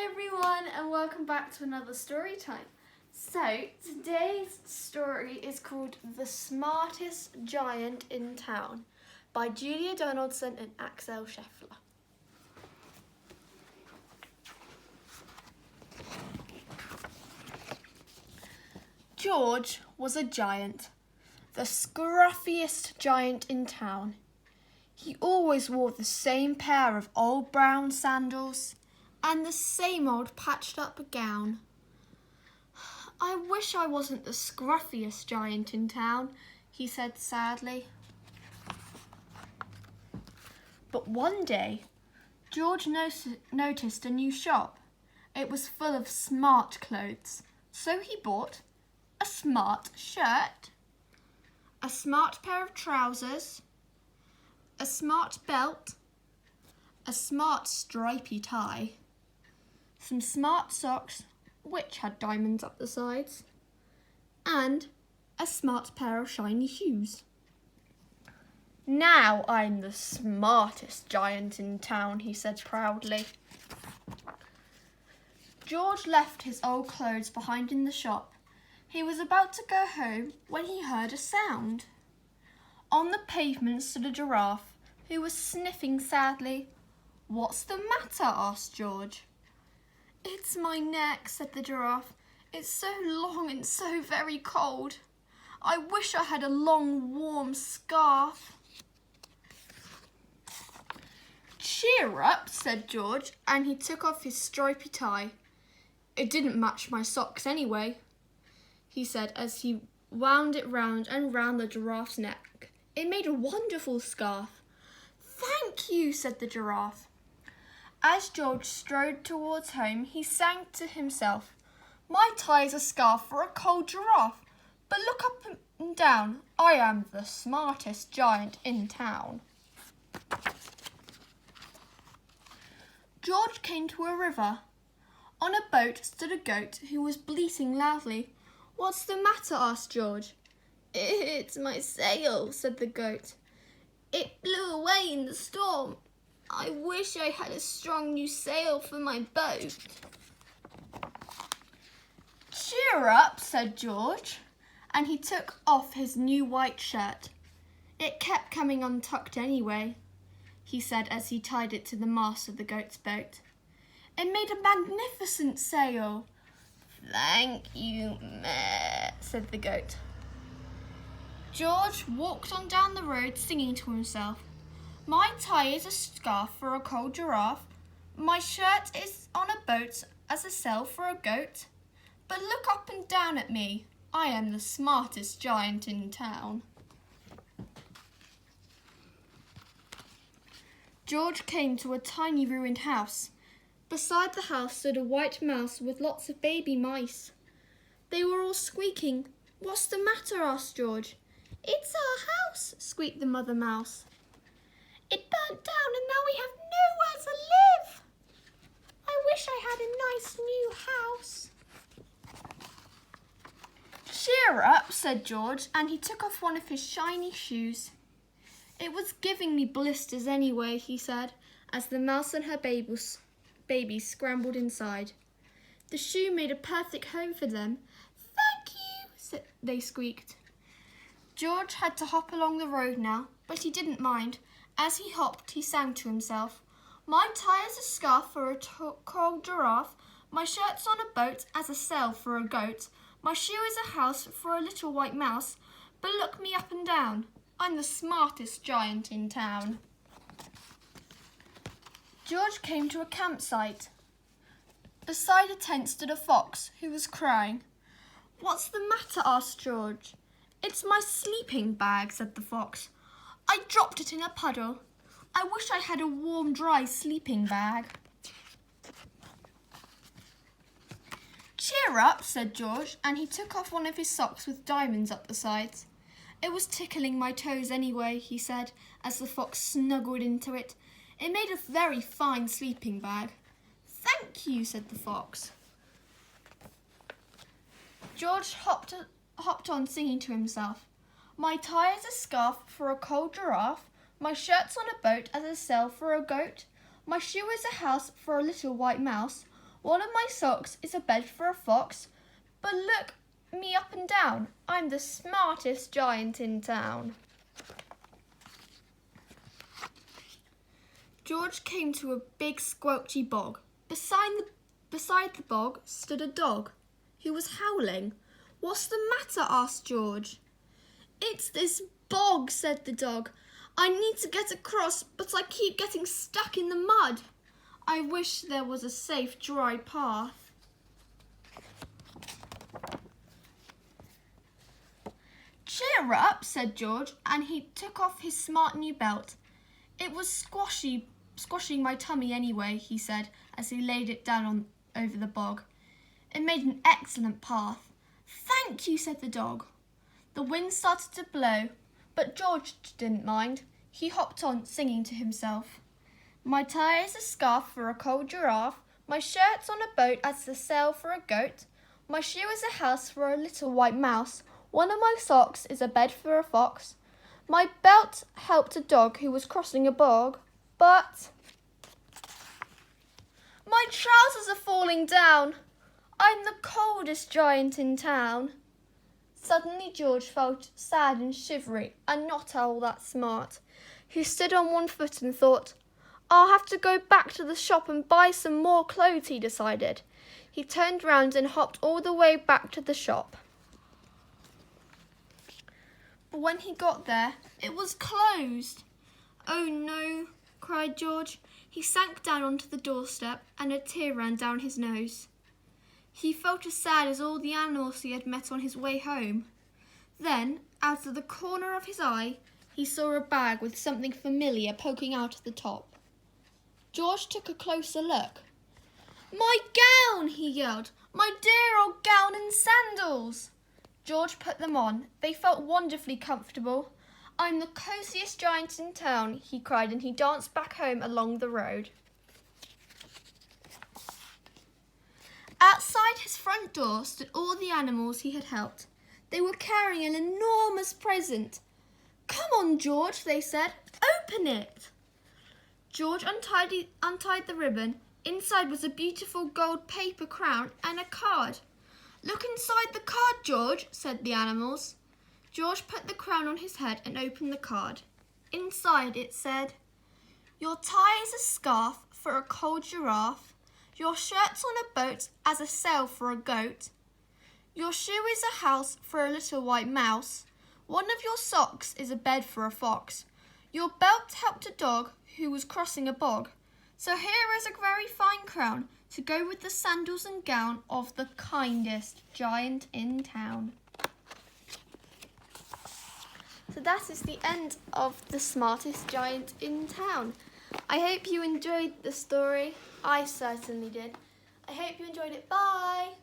Hi everyone and welcome back to another story time. So today's story is called The Smartest Giant in Town by Julia Donaldson and Axel Scheffler. George was a giant, the scruffiest giant in town. He always wore the same pair of old brown sandals and the same old patched up gown. I wish I wasn't the scruffiest giant in town, he said sadly. But one day, George noticed a new shop. It was full of smart clothes, so he bought a smart shirt, a smart pair of trousers, a smart belt, a smart stripy tie, some smart socks, which had diamonds up the sides, and a smart pair of shiny shoes. Now I'm the smartest giant in town, he said proudly. George left his old clothes behind in the shop. He was about to go home when he heard a sound. On the pavement stood a giraffe who was sniffing sadly. "What's the matter?" asked George. "It's my neck," said the giraffe. "It's so long and so very cold. I wish I had a long, warm scarf." "Cheer up," said George, and he took off his stripy tie. "It didn't match my socks anyway," he said as he wound it round and round the giraffe's neck. It made a wonderful scarf. "Thank you," said the giraffe. As George strode towards home, he sang to himself, "My tie's a scarf for a cold giraffe, but look up and down, I am the smartest giant in town." George came to a river. On a boat stood a goat who was bleating loudly. "What's the matter?" asked George. "It's my sail," said the goat. "It blew away in the storm. I wish I had a strong new sail for my boat." "Cheer up," said George, and he took off his new white shirt. "It kept coming untucked anyway," he said as he tied it to the mast of the goat's boat. "It made a magnificent sail." "Thank you, meh," said the goat. George walked on down the road singing to himself. "My tie is a scarf for a cold giraffe. My shirt is on a boat as a sail for a goat. But look up and down at me. I am the smartest giant in town." George came to a tiny ruined house. Beside the house stood a white mouse with lots of baby mice. They were all squeaking. "What's the matter?" asked George. "It's our house," squeaked the mother mouse. "It burnt down and now we have nowhere to live. I wish I had a nice new house." "Cheer up," said George, and he took off one of his shiny shoes. "It was giving me blisters anyway," he said, as the mouse and her baby scrambled inside. The shoe made a perfect home for them. "Thank you," they squeaked. George had to hop along the road now, but he didn't mind. As he hopped, he sang to himself, "My tie is a scarf for a cold giraffe. My shirt's on a boat as a sail for a goat. My shoe is a house for a little white mouse. But look me up and down. I'm the smartest giant in town." George came to a campsite. Beside a tent stood a fox who was crying. "What's the matter?" asked George. "It's my sleeping bag," said the fox. "I dropped it in a puddle. I wish I had a warm, dry sleeping bag." "Cheer up," said George, and he took off one of his socks with diamonds up the sides. "It was tickling my toes anyway," he said, as the fox snuggled into it. "It made a very fine sleeping bag." "Thank you," said the fox. George hopped on singing to himself. "My tie is a scarf for a cold giraffe. My shirt's on a boat as a sail for a goat. My shoe is a house for a little white mouse. One of my socks is a bed for a fox, but look me up and down. I'm the smartest giant in town. George came to a big squelchy bog. Beside the bog stood a dog. He was howling. "What's the matter?" asked George. "It's this bog," said the dog. "I need to get across, but I keep getting stuck in the mud. I wish there was a safe, dry path." "Cheer up," said George, and he took off his smart new belt. "It was squashing my tummy anyway," he said, as he laid it down over the bog. "It made an excellent path." "Thank you," said the dog. The wind started to blow, but George didn't mind. He hopped on, singing to himself. "My tie is a scarf for a cold giraffe. My shirt's on a boat as a sail for a goat. My shoe is a house for a little white mouse. One of my socks is a bed for a fox. My belt helped a dog who was crossing a bog, but my trousers are falling down. I'm the coldest giant in town." Suddenly George felt sad and shivery and not all that smart. He stood on one foot and thought, "I'll have to go back to the shop and buy some more clothes," he decided. He turned round and hopped all the way back to the shop. But when he got there, it was closed. "Oh no," cried George. He sank down onto the doorstep and a tear ran down his nose. He felt as sad as all the animals he had met on his way home. Then, out of the corner of his eye, he saw a bag with something familiar poking out of the top. George took a closer look. "My gown!" he yelled. "My dear old gown and sandals!" George put them on. They felt wonderfully comfortable. "I'm the cosiest giant in town," he cried, and he danced back home along the road. Outside his front door stood all the animals he had helped. They were carrying an enormous present. "Come on, George," they said. "Open it." George untied the ribbon. Inside was a beautiful gold paper crown and a card. "Look inside the card, George," said the animals. George put the crown on his head and opened the card. Inside it said, "Your tie is a scarf for a cold giraffe. Your shirt's on a boat as a sail for a goat. Your shoe is a house for a little white mouse. One of your socks is a bed for a fox. Your belt helped a dog who was crossing a bog. So here is a very fine crown to go with the sandals and gown of the kindest giant in town." So that is the end of The Smartest Giant in Town. I hope you enjoyed the story. I certainly did. I hope you enjoyed it. Bye!